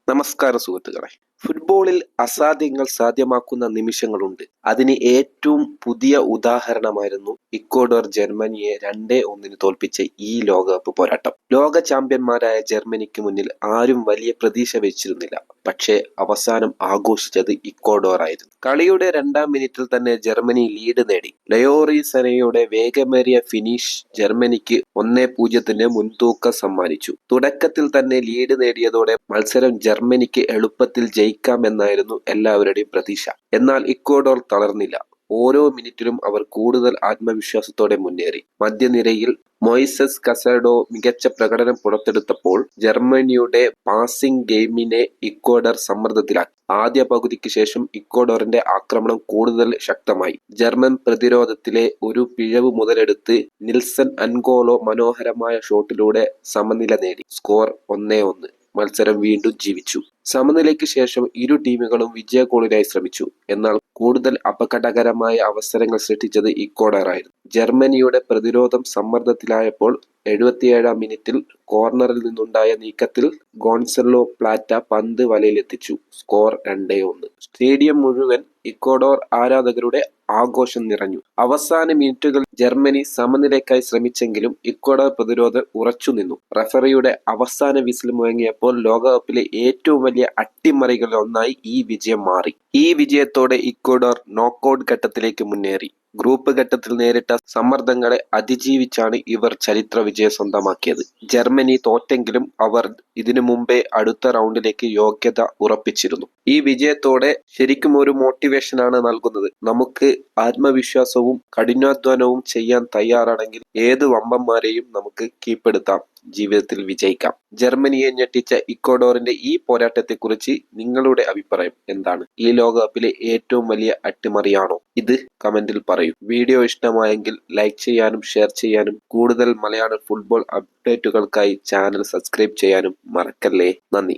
നമസ്കാരം സുഹൃത്തുക്കളെ. ഫുട്ബോളിൽ അസാധ്യങ്ങൾ സാധ്യമാക്കുന്ന നിമിഷങ്ങളുണ്ട്. അതിന് ഏറ്റവും പുതിയ ഉദാഹരണമായിരുന്നു ഇക്വഡോർ ജർമ്മനിയെ 2-1 തോൽപ്പിച്ച ഈ ലോകകപ്പ് പോരാട്ടം. ലോക ചാമ്പ്യന്മാരായ ജർമ്മനിക്ക് മുന്നിൽ ആരും വലിയ പ്രതീക്ഷ വെച്ചിരുന്നില്ല. പക്ഷേ അവസാനം ആഘോഷിച്ചത് ഇക്വഡോർ ആയിരുന്നു. കളിയുടെ 2-ാം മിനിറ്റിൽ തന്നെ ജർമ്മനി ലീഡ് നേടി. ലയോറി സനയുടെ വേഗമേറിയ ഫിനിഷ് ജർമ്മനിക്ക് 1-0 മുൻതൂക്കം സമ്മാനിച്ചു. തുടക്കത്തിൽ തന്നെ ലീഡ് നേടിയതോടെ മത്സരം ജർമ്മനിക്ക് എളുപ്പത്തിൽ ജയിക്കാമെന്നായിരുന്നു എല്ലാവരുടെയും പ്രതീക്ഷ. എന്നാൽ ഇക്വഡോർ തളർന്നില്ല. ഓരോ മിനിറ്റിലും അവർ കൂടുതൽ ആത്മവിശ്വാസത്തോടെ മുന്നേറി. മധ്യനിരയിൽ മൊയ്സസ് കസഡോ മികച്ച പ്രകടനം പുറത്തെടുത്തപ്പോൾ ജർമ്മനിയുടെ പാസിംഗ് ഗെയിമിനെ ഇക്വഡോർ സമ്മർദ്ദത്തിലാക്കി. ആദ്യ പകുതിക്ക് ശേഷം ഇക്വഡോറിന്റെ ആക്രമണം കൂടുതൽ ശക്തമായി. ജർമ്മൻ പ്രതിരോധത്തിലെ ഒരു പിഴവ് മുതലെടുത്ത് നിൽസൺ അൻഗോലോ മനോഹരമായ ഷോട്ടിലൂടെ സമനില നേടി. സ്കോർ 1-1. മത്സരം വീണ്ടും ജീവിച്ചു. സമനിലയ്ക്ക് ശേഷം ഇരു ടീമുകളും വിജയ ഗോളിനായി ശ്രമിച്ചു. എന്നാൽ കൂടുതൽ അപകടകരമായ അവസരങ്ങൾ സൃഷ്ടിച്ചത് ഇക്വഡോറായിരുന്നു. ജർമ്മനിയുടെ പ്രതിരോധം സമ്മർദ്ദത്തിലായപ്പോൾ 77-ാം മിനിറ്റിൽ കോർണറിൽ നിന്നുണ്ടായ നീക്കത്തിൽ ഗോൺസലോ പ്ലാറ്റ പന്ത് വലയിലെത്തിച്ചു. സ്കോർ 2-1. സ്റ്റേഡിയം മുഴുവൻ ഇക്വഡോർ ആരാധകരുടെ ആഘോഷം നിറഞ്ഞു. അവസാന മിനിറ്റുകൾ ജർമ്മനി സമനിലയ്ക്കായി ശ്രമിച്ചെങ്കിലും ഇക്വഡോർ പ്രതിരോധം ഉറച്ചുനിന്നു. റഫറിയുടെ അവസാന വിസിൽ മുഴങ്ങിയപ്പോൾ ലോകകപ്പിലെ ഏറ്റവും വലിയ അട്ടിമറികളിൽ ഒന്നായി ഈ വിജയം മാറി. ഈ വിജയത്തോടെ ഇക്വഡോർ നോക്കൌട്ട് ഘട്ടത്തിലേക്ക് മുന്നേറി. ഗ്രൂപ്പ് ഘട്ടത്തിൽ നേരിട്ട സമ്മർദ്ദങ്ങളെ അതിജീവിച്ചാണ് ഇവർ ചരിത്ര വിജയം സ്വന്തമാക്കിയത്. ജർമ്മനി തോറ്റെങ്കിലും അവർ ഇതിനു മുമ്പേ അടുത്ത റൗണ്ടിലേക്ക് യോഗ്യത ഉറപ്പിച്ചിരുന്നു. ഈ വിജയത്തോടെ ശരിക്കും ഒരു മോട്ടിവേഷനാണ് നൽകുന്നത്. നമുക്ക് ആത്മവിശ്വാസവും കഠിനാധ്വാനവും ചെയ്യാൻ തയ്യാറാണെങ്കിൽ ഏത് വമ്പന്മാരെയും നമുക്ക് കീഴ്പ്പെടുത്താം, ജീവിതത്തിൽ വിജയിക്കാം. ജർമ്മനിയെ ഞെട്ടിച്ച ഇക്വഡോറിന്റെ ഈ പോരാട്ടത്തെക്കുറിച്ച് നിങ്ങളുടെ അഭിപ്രായം എന്താണ്? ഈ ലോകകപ്പിലെ ഏറ്റവും വലിയ അട്ടിമറിയാണോ ഇത്? കമന്റിൽ പറയൂ. വീഡിയോ ഇഷ്ടമായെങ്കിൽ ലൈക്ക് ചെയ്യാനും ഷെയർ ചെയ്യാനും കൂടുതൽ മലയാളം ഫുട്ബോൾ അപ്ഡേറ്റുകൾക്കായി ചാനൽ സബ്സ്ക്രൈബ് ചെയ്യാനും മറക്കല്ലേ. നന്ദി.